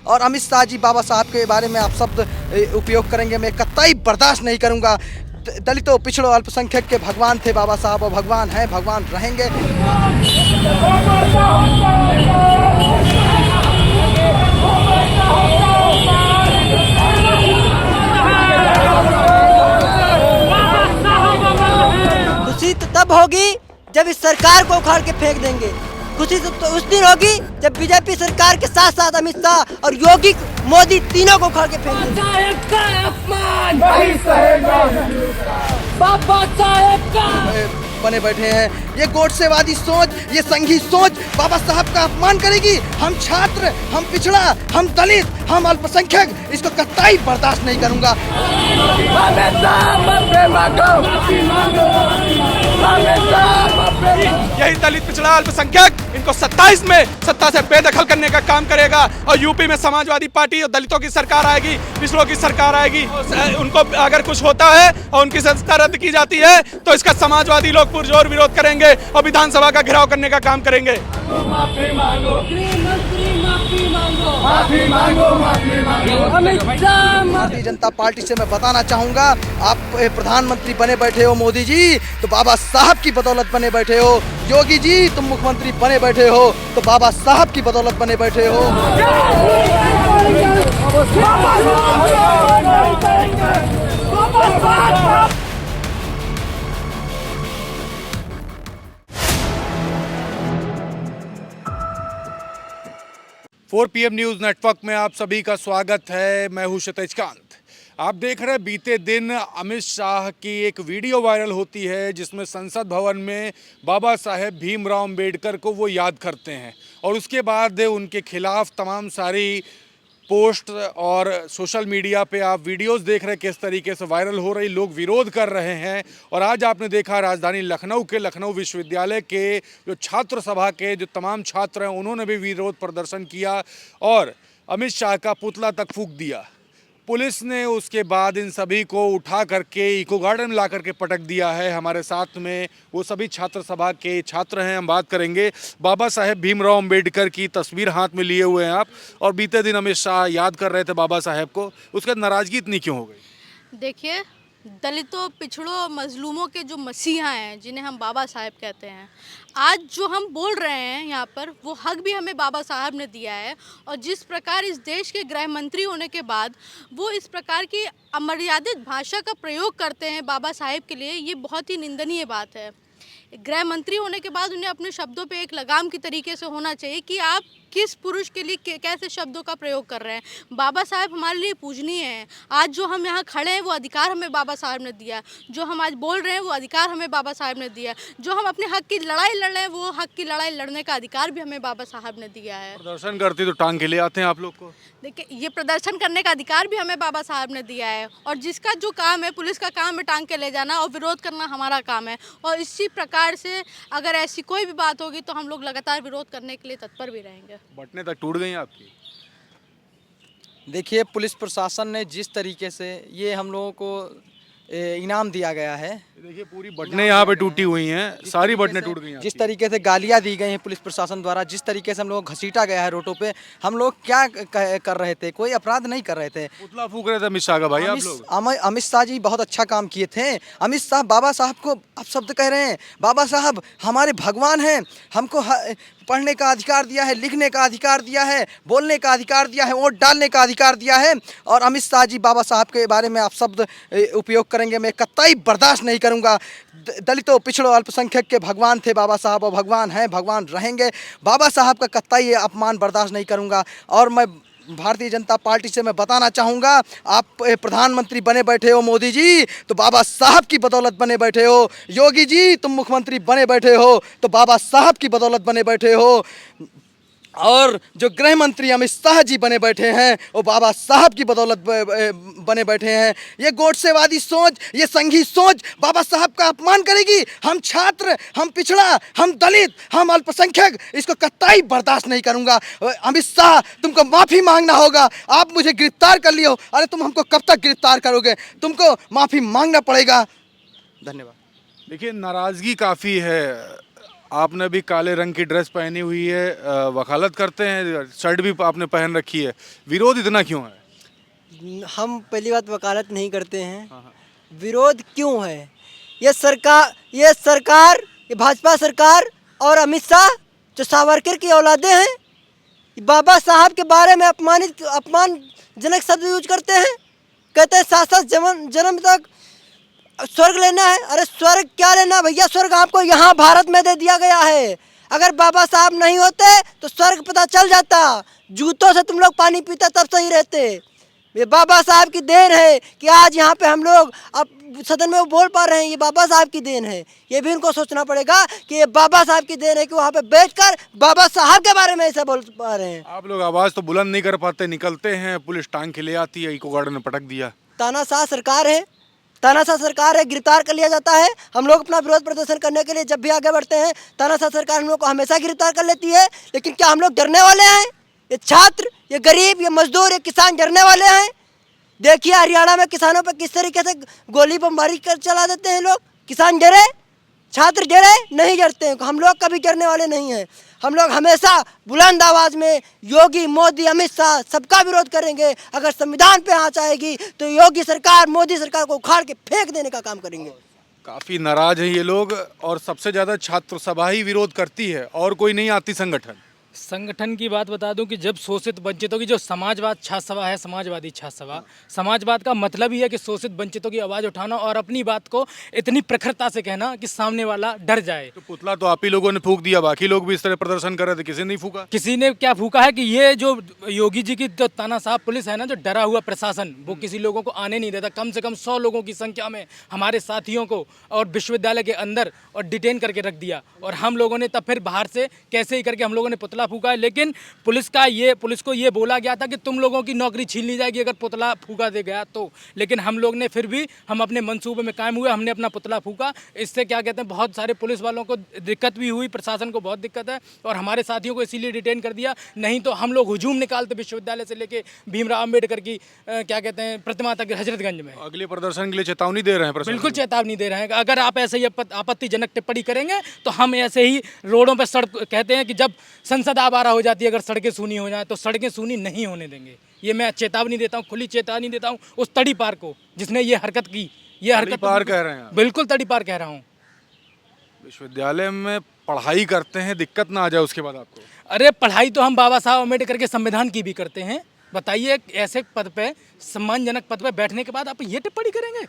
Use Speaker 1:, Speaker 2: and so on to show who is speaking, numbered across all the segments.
Speaker 1: और अमित शाह जी बाबा साहब के बारे में आप शब्द उपयोग करेंगे, मैं कतई बर्दाश्त नहीं करूँगा। दलितों, पिछड़ों, अल्पसंख्यक के भगवान थे बाबा साहब और भगवान हैं, भगवान रहेंगे।
Speaker 2: खुशी तो तब होगी जब इस सरकार को उखाड़ के फेंक देंगे। खुशी तो उस दिन होगी जब बीजेपी सरकार के साथ साथ अमित शाह और योगी मोदी तीनों को उखाड़ के फेंक देंगे।
Speaker 3: बाबा साहेब का
Speaker 1: बने बैठे हैं, ये गोडसेवादी सोच, ये संघी सोच बाबा साहब का अपमान करेगी। हम छात्र, हम पिछड़ा, हम दलित, हम अल्पसंख्यक इसको कतई बर्दाश्त नहीं करूंगा।
Speaker 4: यही दलित, पिछड़ा, अल्पसंख्यक इनको 27 में सत्ता से बेदखल करने का काम करेगा और यूपी में समाजवादी पार्टी और दलितों की सरकार आएगी, पिछड़ों की सरकार आएगी। उनको अगर कुछ होता है और उनकी सदस्यता रद्द की जाती है तो इसका समाजवादी लोग पुरजोर विरोध करेंगे और विधानसभा का घेराव करने का काम करेंगे।
Speaker 1: भारतीय जनता पार्टी से मैं बताना चाहूंगा, आप प्रधानमंत्री बने बैठे हो मोदी जी तो बाबा साहब की बदौलत बने बैठे हो। योगी जी तुम मुख्यमंत्री बने बैठे हो तो बाबा साहब की बदौलत बने बैठे हो।
Speaker 5: फोर पीएम न्यूज़ नेटवर्क में आप सभी का स्वागत है। मैं हूं क्षितिज कांत। आप देख रहे हैं बीते दिन अमित शाह की एक वीडियो वायरल होती है जिसमें संसद भवन में बाबा साहेब भीमराव अंबेडकर को वो याद करते हैं और उसके बाद उनके खिलाफ तमाम सारी पोस्ट और सोशल मीडिया पे आप वीडियोस देख रहे हैं किस तरीके से वायरल हो रही, लोग विरोध कर रहे हैं। और आज आपने देखा राजधानी लखनऊ के लखनऊ विश्वविद्यालय के जो छात्र सभा के जो तमाम छात्र हैं उन्होंने भी विरोध प्रदर्शन किया और अमित शाह का पुतला तक फूंक दिया। पुलिस ने उसके बाद इन सभी को उठा करके इको गार्डन में ला करके पटक दिया है। हमारे साथ में वो सभी छात्र सभा के छात्र हैं, हम बात करेंगे। बाबा साहेब भीमराव अंबेडकर की तस्वीर हाथ में लिए हुए हैं आप, और बीते दिन अमित शाह याद कर रहे थे बाबा साहेब को, उसके बाद नाराज़गी इतनी क्यों हो गई?
Speaker 6: देखिए, दलितों, पिछड़ों, मजलूमों के जो मसीहा हैं जिन्हें हम बाबा साहेब कहते हैं, आज जो हम बोल रहे हैं यहाँ पर वो हक भी हमें बाबा साहब ने दिया है। और जिस प्रकार इस देश के गृह मंत्री होने के बाद वो इस प्रकार की अमर्यादित भाषा का प्रयोग करते हैं बाबा साहेब के लिए, ये बहुत ही निंदनीय बात है। गृह मंत्री होने के बाद उन्हें अपने शब्दों पे एक लगाम की तरीके से होना चाहिए कि आप किस पुरुष के लिए कैसे शब्दों का प्रयोग कर रहे हैं। बाबा साहेब हमारे लिए पूजनीय हैं। आज जो हम यहाँ खड़े हैं वो अधिकार हमें बाबा साहब ने दिया। जो हम आज बोल रहे हैं वो अधिकार हमें बाबा साहब ने दिया। जो हम अपने हक की लड़ाई लड़ रहे हैं वो हक की लड़ाई लड़ने का अधिकार भी हमें बाबा साहब ने दिया है।
Speaker 5: प्रदर्शन करती तो टांग के ले आते हैं आप लोग को।
Speaker 6: देखिए, ये प्रदर्शन करने का अधिकार भी हमें बाबा साहब ने दिया है और जिसका जो काम है, पुलिस का काम है टांग के ले जाना और विरोध करना हमारा काम है। और इसी प्रकार से अगर ऐसी कोई भी बात होगी तो हम लोग लगातार विरोध करने के लिए तत्पर भी रहेंगे।
Speaker 5: बटने तक टूट गई आपकी।
Speaker 1: देखिए, पुलिस प्रशासन ने जिस तरीके से ये हम लोगों को इनाम दिया गया है,
Speaker 5: देखिए पूरी बटनें यहाँ पे टूटी हुई हैं, सारी बटनें टूट गई हैं।
Speaker 1: जिस तरीके से गालियाँ दी गई हैं पुलिस प्रशासन द्वारा, जिस तरीके से हम लोग घसीटा गया है रोडों पे, हम लोग क्या कर रहे थे? कोई अपराध नहीं कर रहे थे।
Speaker 5: पुतला फूंक रहे थे अमित शाह का भाई आप लोग।
Speaker 1: अमित शाह जी बहुत अच्छा काम किए थे। अमित शाह बाबा साहब को आप शब्द कह रहे हैं। बाबा साहब हमारे भगवान हैं, हमको पढ़ने का अधिकार दिया है, लिखने का अधिकार दिया है, बोलने का अधिकार दिया है, वोट डालने का अधिकार दिया है। और अमित शाह जी बाबा साहब के बारे में आप शब्द उपयोग करेंगे, मैं कतई बर्दाश्त नहीं करूंगा। दलितों, पिछड़ों, अल्पसंख्यक के भगवान थे बाबा साहब और भगवान हैं, भगवान रहेंगे। बाबा साहब का कतई अपमान बर्दाश्त नहीं करूंगा। और मैं भारतीय जनता पार्टी से मैं बताना चाहूँगा, आप प्रधानमंत्री बने बैठे हो मोदी जी तो बाबा साहब की बदौलत बने बैठे हो। योगी जी तुम मुख्यमंत्री बने बैठे हो तो बाबा साहब की बदौलत बने बैठे हो। और जो गृह मंत्री अमित शाह जी बने बैठे हैं वो बाबा साहब की बदौलत बने बैठे हैं। ये गोडसेवादी सोच, ये संघी सोच बाबा साहब का अपमान करेगी। हम छात्र, हम पिछड़ा, हम दलित, हम अल्पसंख्यक इसको कतई बर्दाश्त नहीं करूंगा। अमित शाह तुमको माफ़ी मांगना होगा। आप मुझे गिरफ्तार कर लियो, अरे तुम हमको कब तक गिरफ्तार करोगे? तुमको माफ़ी मांगना पड़ेगा। धन्यवाद।
Speaker 5: देखिए नाराज़गी काफ़ी है आपने भी काले रंग की ड्रेस पहनी हुई है, वकालत करते हैं, शर्ट भी आपने पहन रखी है, विरोध इतना क्यों है?
Speaker 2: हम पहली बात वकालत नहीं करते हैं। विरोध क्यों है? ये भाजपा सरकार और अमित शाह जो सावरकर की औलादे हैं, ये बाबा साहब के बारे में अपमानजनक शब्द यूज करते हैं। कहते हैं सात जन्म तक स्वर्ग लेना है। अरे स्वर्ग क्या लेना भैया, स्वर्ग आपको यहाँ भारत में दे दिया गया है। अगर बाबा साहब नहीं होते तो स्वर्ग पता चल जाता। जूतों से तुम लोग पानी पीते तब सही रहते। ये बाबा साहब की देन है कि आज यहाँ पे हम लोग अब सदन में वो बोल पा रहे हैं, ये बाबा साहब की देन है। ये भी उनको सोचना पड़ेगा कि ये बाबा साहब की देन है कि वहाँ पे बैठकर बाबा साहब के बारे में ऐसा बोल पा रहे हैं।
Speaker 5: आप लोग आवाज़ तो बुलंद नहीं कर पाते, निकलते हैं, पुलिस टांग के ले आती है, इको गार्डन में पटक दिया।
Speaker 2: तानाशाह सरकार है, गिरफ्तार कर लिया जाता है। हम लोग अपना विरोध प्रदर्शन करने के लिए जब भी आगे बढ़ते हैं, तानाशाह सरकार हम लोग को हमेशा गिरफ्तार कर लेती है। लेकिन क्या हम लोग डरने वाले हैं? ये छात्र, ये गरीब, ये मजदूर, ये किसान डरने वाले हैं? देखिए हरियाणा में किसानों पर किस तरीके से गोली बमबारी कर चला देते हैं लोग। किसान डरे, छात्र डरे? नहीं डरते हैं। हम लोग कभी डरने वाले नहीं हैं। हम लोग हमेशा बुलंद आवाज़ में योगी, मोदी, अमित शाह सबका विरोध करेंगे। अगर संविधान पे आँच आएगी तो योगी सरकार, मोदी सरकार को उखाड़ के फेंक देने का काम करेंगे।
Speaker 5: काफ़ी नाराज हैं ये लोग, और सबसे ज़्यादा छात्र सभा ही विरोध करती है, और कोई नहीं आती
Speaker 7: संगठन की बात बता दूं कि जब शोषित वंचितों की जो समाजवाद छात्र सभा है, समाजवादी छात्र सभा, समाजवाद का मतलब ही है कि शोषित वंचितों की आवाज़ उठाना और अपनी बात को इतनी प्रखरता से कहना कि सामने वाला डर जाए।
Speaker 5: तो पुतला तो आप ही लोगों ने फूंक दिया, बाकी लोग भी इस तरह प्रदर्शन कर रहे थे, किसी ने नहीं फूका?
Speaker 7: किसी ने क्या फूका है कि ये जो योगी जी की जो तानाशाह पुलिस है ना, जो डरा हुआ प्रशासन, वो किसी लोगों को आने नहीं देता। कम से कम 100 लोगों की संख्या में हमारे साथियों को और विश्वविद्यालय के अंदर और डिटेन करके रख दिया, और हम लोगों ने तब फिर बाहर से कैसे ही करके हम लोगों ने पुतला फूका है। लेकिन पुलिस को ये बोला गया था कि तुम लोगों की नौकरी छीन ली जाएगी अगर पुतला फूका दे गया तो। लेकिन हम लोग ने फिर भी हम अपने मंसूबे में कायम हुए, हमने अपना पुतला फूका। इससे क्या कहते हैं, बहुत सारे पुलिस वालों को दिक्कत भी हुई, प्रशासन को बहुत दिक्कत है, और हमारे साथियों को इसीलिए डिटेन कर दिया। नहीं तो हम लोग हुजूम निकालते विश्वविद्यालय से लेके भीमराव अम्बेडकर की क्या कहते हैं प्रतिमा तक हजरतगंज में।
Speaker 5: अगले प्रदर्शन के लिए चेतावनी दे रहे हैं प्रशासन?
Speaker 7: बिल्कुल चेतावनी दे रहे हैं। अगर आप ऐसे ही आपत्तिजनक टिप्पणी करेंगे तो हम ऐसे ही रोडों पर सड़क कहते हैं कि जब संसद आवारा हो जाती है, अगर सड़कें सूनी हो जाए तो सड़कें सूनी नहीं होने देंगे। ये मैं चेतावनी देता हूँ, खुली चेतावनी देता हूँ उस तड़ी पार को जिसने ये हरकत की। ये हरकत
Speaker 5: पार कह रहे हैं?
Speaker 7: बिल्कुल तड़ी पार कह रहा हूँ।
Speaker 5: विश्वविद्यालय में पढ़ाई करते हैं, दिक्कत ना आ जाए उसके बाद आपको?
Speaker 7: अरे पढ़ाई तो हम बाबा साहब अम्बेडकर के संविधान की भी करते हैं। बताइए ऐसे पद पे, सम्मानजनक पद पे बैठने के बाद आप ये टिप्पणी करेंगे?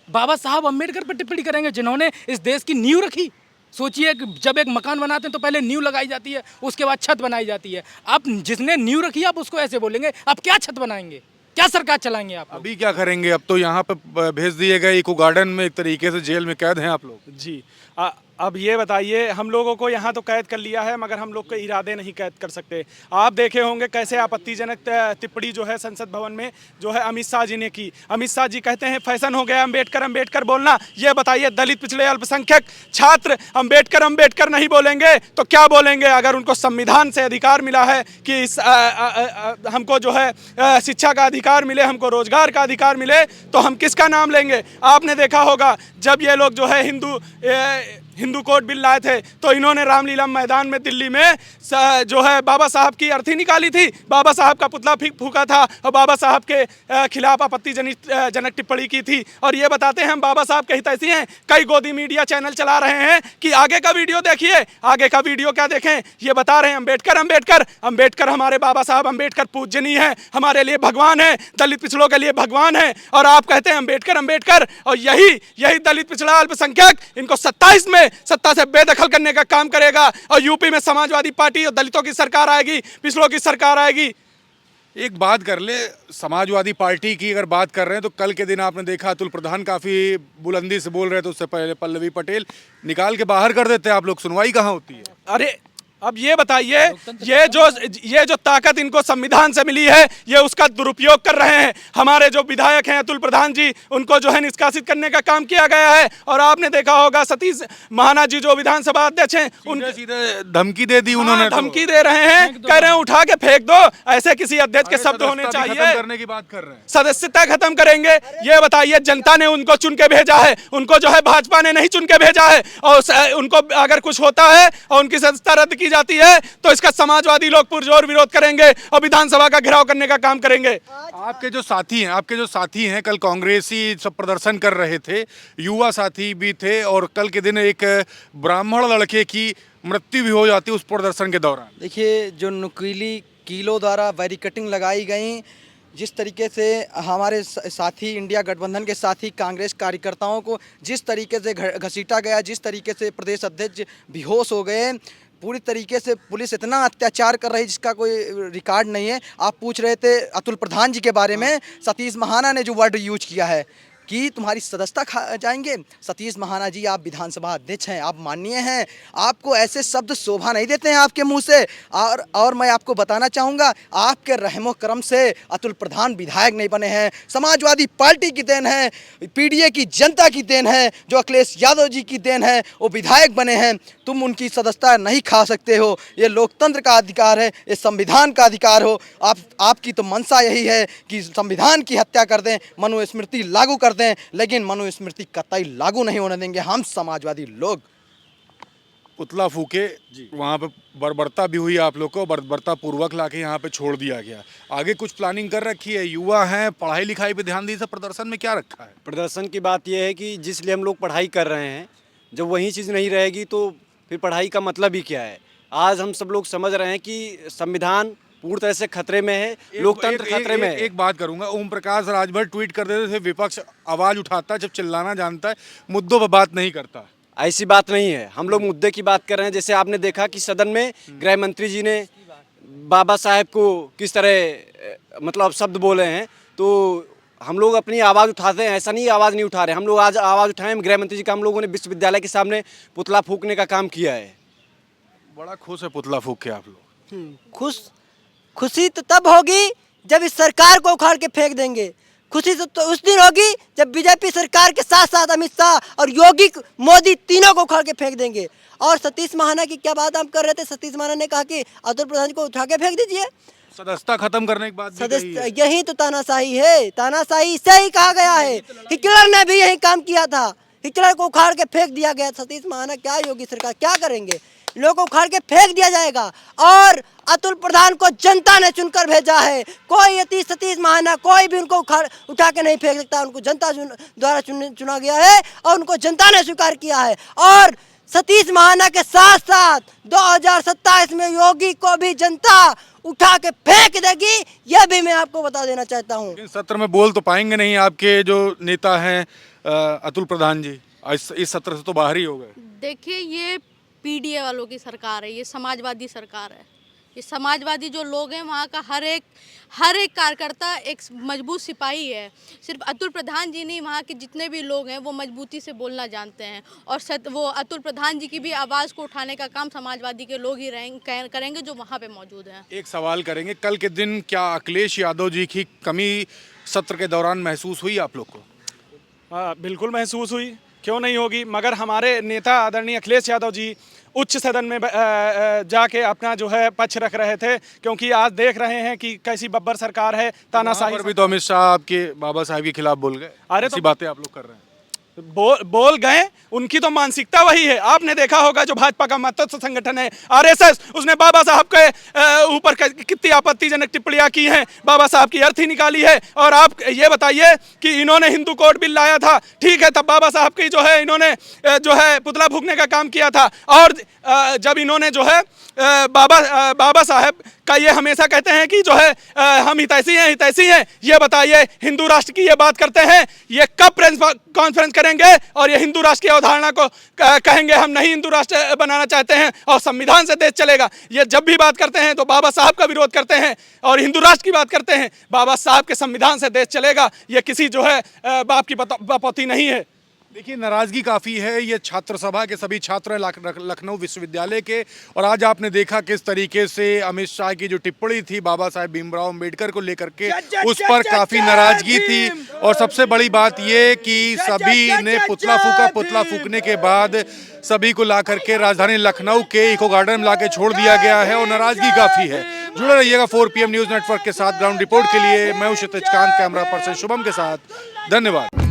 Speaker 7: बाबा साहब अम्बेडकर पर टिप्पणी करेंगे जिन्होंने इस देश की नींव रखी। सोचिए कि जब एक मकान बनाते हैं तो पहले नींव लगाई जाती है, उसके बाद छत बनाई जाती है। आप जिसने नींव रखी आप उसको ऐसे बोलेंगे? आप क्या छत बनाएंगे, क्या सरकार चलाएंगे आप?
Speaker 5: अभी क्या करेंगे? अब तो यहाँ पे भेज दिए गए इको गार्डन में, एक तरीके से जेल में कैद हैं आप लोग।
Speaker 4: जी अब ये बताइए, हम लोगों को यहाँ तो कैद कर लिया है, मगर हम लोग के इरादे नहीं कैद कर सकते। आप देखे होंगे कैसे आपत्तिजनक टिप्पणी जो है संसद भवन में जो है अमित शाह जी ने की। अमित शाह जी कहते हैं फैशन हो गया अम्बेडकर अम्बेडकर बोलना। ये बताइए, दलित, पिछड़े, अल्पसंख्यक छात्र अम्बेडकर अम्बेडकर नहीं बोलेंगे तो क्या बोलेंगे? अगर उनको संविधान से अधिकार मिला है कि हमको जो है शिक्षा का अधिकार मिले, हमको रोजगार का अधिकार मिले, तो हम किसका नाम लेंगे? आपने देखा होगा जब ये लोग जो है हिंदू कोड बिल लाए थे तो इन्होंने रामलीला मैदान में दिल्ली में जो है बाबा साहब की अर्थी निकाली थी, बाबा साहब का पुतला फूका था और बाबा साहब के खिलाफ आपत्तिजनक टिप्पणी की थी। और ये बताते हैं हम बाबा साहब के हितैषी हैं। कई गोदी मीडिया चैनल चला रहे हैं कि आगे का वीडियो देखिए। आगे का वीडियो क्या देखें? ये बता रहे हैं अम्बेडकर अम्बेडकर अम्बेडकर, हमारे बाबा साहब अम्बेडकर पूजनीय है, हमारे लिए भगवान है, दलित पिछड़ों के लिए भगवान है। और आप कहते हैं अम्बेडकर अम्बेडकर, और यही दलित पिछड़ा अल्पसंख्यक इनको 27 में सत्ता से बेदखल करने का काम करेगा। और यूपी में समाजवादी पार्टी और दलितों की सरकार आएगी, पिछड़ों की सरकार आएगी।
Speaker 5: एक बात कर ले, समाजवादी पार्टी की अगर बात कर रहे हैं तो कल के दिन आपने देखा अतुल प्रधान काफ़ी बुलंदी से बोल रहे थे, उससे पहले पल्लवी पटेल निकाल के बाहर कर देते हैं आप लोग, सुनवाई कहाँ होती है?
Speaker 4: अरे अब ये बताइए, ये जो ताकत इनको संविधान से मिली है, ये उसका दुरुपयोग कर रहे हैं। हमारे जो विधायक हैं अतुल प्रधान जी, उनको जो है निष्कासित करने का काम किया गया है। और आपने देखा होगा सतीश महाना जी जो विधानसभा अध्यक्ष हैं, उनके
Speaker 5: सीधे धमकी दे दी उन्होंने।
Speaker 4: धमकी दे रहे हैं, कह रहे हैं उठा के फेंक दो। ऐसे किसी अध्यक्ष के शब्द होने चाहिए।
Speaker 5: करने की बात कर रहे हैं,
Speaker 4: सदस्यता खत्म करेंगे। ये बताइए, जनता ने उनको चुन के भेजा है, उनको जो है भाजपा ने नहीं चुन के भेजा है। और उनको अगर कुछ होता है और उनकी सदस्यता रद्द की जाती है तो इसका समाजवादी लोग पुरजोर विरोध करेंगे और विधानसभा का घेराव करने का काम करेंगे।
Speaker 5: आपके जो साथी हैं कल कांग्रेसी सब प्रदर्शन कर रहे थे, युवा साथी भी थे, और कल के दिन एक ब्राह्मण लड़के की मृत्यु भी हो जाती है उस प्रदर्शन के दौरान।
Speaker 1: देखिए, जो नुकीली कीलों द्वारा बैरिकेटिंग लगाई गई, जिस तरीके से हमारे साथी इंडिया गठबंधन के साथी कांग्रेस कार्यकर्ताओं को जिस तरीके से घसीटा गया, जिस तरीके से प्रदेश अध्यक्ष बेहोश हो गए, पूरी तरीके से पुलिस इतना अत्याचार कर रही है जिसका कोई रिकॉर्ड नहीं है। आप पूछ रहे थे अतुल प्रधान जी के बारे में, सतीश महाना ने जो वर्ड यूज किया है कि तुम्हारी सदस्यता खा जाएंगे। सतीश महाना जी, आप विधानसभा अध्यक्ष हैं, आप माननीय हैं, आपको ऐसे शब्द शोभा नहीं देते हैं आपके मुंह से। और मैं आपको बताना चाहूँगा, आपके रहमो करम से अतुल प्रधान विधायक नहीं बने हैं, समाजवादी पार्टी की देन है, पीडीए की जनता की देन है, जो अखिलेश यादव जी की देन है, वो विधायक बने हैं। तुम उनकी सदस्यता नहीं खा सकते हो। ये लोकतंत्र का अधिकार है, ये संविधान का अधिकार हो। आपकी तो मंशा यही है कि संविधान की हत्या कर दें, मनुस्मृति लागू कर दें, लेकिन मनुस्मृति कतई लागू नहीं होने देंगे हम समाजवादी लोग।
Speaker 5: पुतला फूके, वहाँ पे बर्बरता भी हुई, आप लोग को बर्बरता पूर्वक लाके यहाँ पे छोड़ दिया गया। आगे कुछ प्लानिंग कर रखी है? युवा हैं, पढ़ाई लिखाई पे ध्यान दी, सब प्रदर्शन में क्या रखा है?
Speaker 8: प्रदर्शन की बात यह है कि जिस लिए हम लोग पढ़ाई कर रहे हैं, जब वही चीज़ नहीं रहेगी तो फिर पढ़ाई का मतलब ही क्या है। आज हम सब लोग समझ रहे हैं कि संविधान पूरी तरह से खतरे में है, लोकतंत्र खतरे में है।
Speaker 5: एक बात करूंगा, ओम प्रकाश राजभर ट्वीट कर देते थे, विपक्ष आवाज उठाता है जब चिल्लाना जानता है, मुद्दों पर बात नहीं करता।
Speaker 8: ऐसी बात नहीं है, हम लोग मुद्दे की बात कर रहे हैं। जैसे आपने देखा कि सदन में गृह मंत्री जी ने बाबा साहेब को किस तरह मतलब शब्द बोले हैं, तो हम लोग अपनी आवाज़ उठाते हैं। ऐसा नहीं आवाज़ नहीं उठा रहे, हम लोग आज आवाज़ उठाएं। गृह मंत्री जी का हम लोगों ने विश्वविद्यालय के सामने पुतला फूकने का काम किया है।
Speaker 5: बड़ा खुश है पुतला फूक के आप लोग।
Speaker 2: खुशी तो तब होगी जब इस सरकार को उखाड़ के फेंक देंगे। खुशी तो उस दिन होगी जब बीजेपी सरकार के साथ साथ अमित शाह और योगी मोदी तीनों को उखाड़ के फेंक देंगे। और सतीश महाना की क्या बात हम कर रहे थे, सतीश महाना ने कहा कि अतुल प्रधान को उठा के फेंक दीजिए।
Speaker 5: सदस्यता खत्म करने की बात
Speaker 2: यही तो तानाशाही है, तानाशाही इसे ही कहा गया है। हिटलर ने भी यही काम किया था, हिटलर को उखाड़ के फेंक दिया गया। सतीश महाना क्या, योगी सरकार क्या करेंगे? लोगों को उखाड़ के फेंक दिया जाएगा। और अतुल प्रधान को जनता ने चुनकर भेजा है, कोई सतीश महाना कोई भी उनको उठा के नहीं फेंक सकता। उनको जनता द्वारा चुना गया है और उनको जनता ने स्वीकार किया है। और सतीश महाना के साथ साथ 2027 में योगी को भी जनता उठा के फेंक देगी, यह भी मैं आपको बता देना चाहता हूँ।
Speaker 5: लेकिन सत्र में बोल तो पाएंगे नहीं आपके जो नेता हैं अतुल प्रधान जी, इस सत्र से तो बाहर ही हो गए।
Speaker 6: देखिए, ये पीडीए वालों की सरकार है, ये समाजवादी सरकार है। ये समाजवादी जो लोग हैं, वहाँ का हर एक कार्यकर्ता एक मजबूत सिपाही है। सिर्फ अतुल प्रधान जी नहीं, वहाँ के जितने भी लोग हैं वो मजबूती से बोलना जानते हैं। और वो अतुल प्रधान जी की भी आवाज़ को उठाने का काम समाजवादी के लोग ही करेंगे जो वहाँ पे मौजूद हैं।
Speaker 5: एक सवाल करेंगे, कल के दिन क्या अखिलेश यादव जी की कमी सत्र के दौरान महसूस हुई आप लोग को?
Speaker 4: बिल्कुल महसूस हुई, क्यों नहीं होगी। मगर हमारे नेता आदरणीय अखिलेश यादव जी उच्च सदन में जाके अपना जो है पक्ष रख रहे थे, क्योंकि आज देख रहे हैं कि कैसी बब्बर सरकार है, तानाशाही।
Speaker 5: भी तो अमित शाह आपके बाबा साहब के खिलाफ बोल गए। अरे तो बातें आप लोग कर रहे हैं।
Speaker 4: बोल गए, उनकी तो मानसिकता वही है। आपने देखा होगा जो भाजपा का महत्वपूर्ण संगठन है आरएसएस, उसने बाबा साहब के ऊपर कितनी आपत्तिजनक टिप्पणियां की हैं, बाबा साहब की अर्थी निकाली है। और आप ये बताइए कि इन्होंने हिंदू कोड बिल लाया था, ठीक है, तब बाबा साहब की जो है इन्होंने जो है पुतला फूकने का काम किया था। और जब इन्होंने जो है बाबा साहब का ये हमेशा कहते हैं कि जो है हम हितैषी हैं, ये बताइए हिंदू राष्ट्र की ये बात करते हैं, ये कब प्रेस कॉन्फ्रेंस करेंगे और ये हिंदू राष्ट्र की अवधारणा को कहेंगे हम नहीं हिंदू राष्ट्र बनाना चाहते हैं और संविधान से देश चलेगा। ये जब भी बात करते हैं तो बाबा साहब का विरोध करते हैं और हिंदू राष्ट्र की बात करते हैं। बाबा साहब के संविधान से देश चलेगा, ये किसी जो है बाप की बपौती नहीं है।
Speaker 5: देखिए नाराजगी काफ़ी है, ये छात्र सभा के सभी छात्र हैं लखनऊ विश्वविद्यालय के, और आज आपने देखा किस तरीके से अमित शाह की जो टिप्पणी थी बाबा साहेब भीमराव अम्बेडकर को लेकर के, उस पर काफ़ी नाराजगी थी। और सबसे बड़ी बात ये कि सभी ने पुतला फूका, पुतला फूकने के बाद सभी को ला करके राजधानी लखनऊ के इको गार्डन में ला के छोड़ दिया गया है और नाराजगी काफ़ी है। जुड़े रहिएगा 4 PM न्यूज़ नेटवर्क के साथ। ग्राउंड रिपोर्ट के लिए मैं हूं क्षितिज कांत, कैमरा पर्सन शुभम के साथ। धन्यवाद।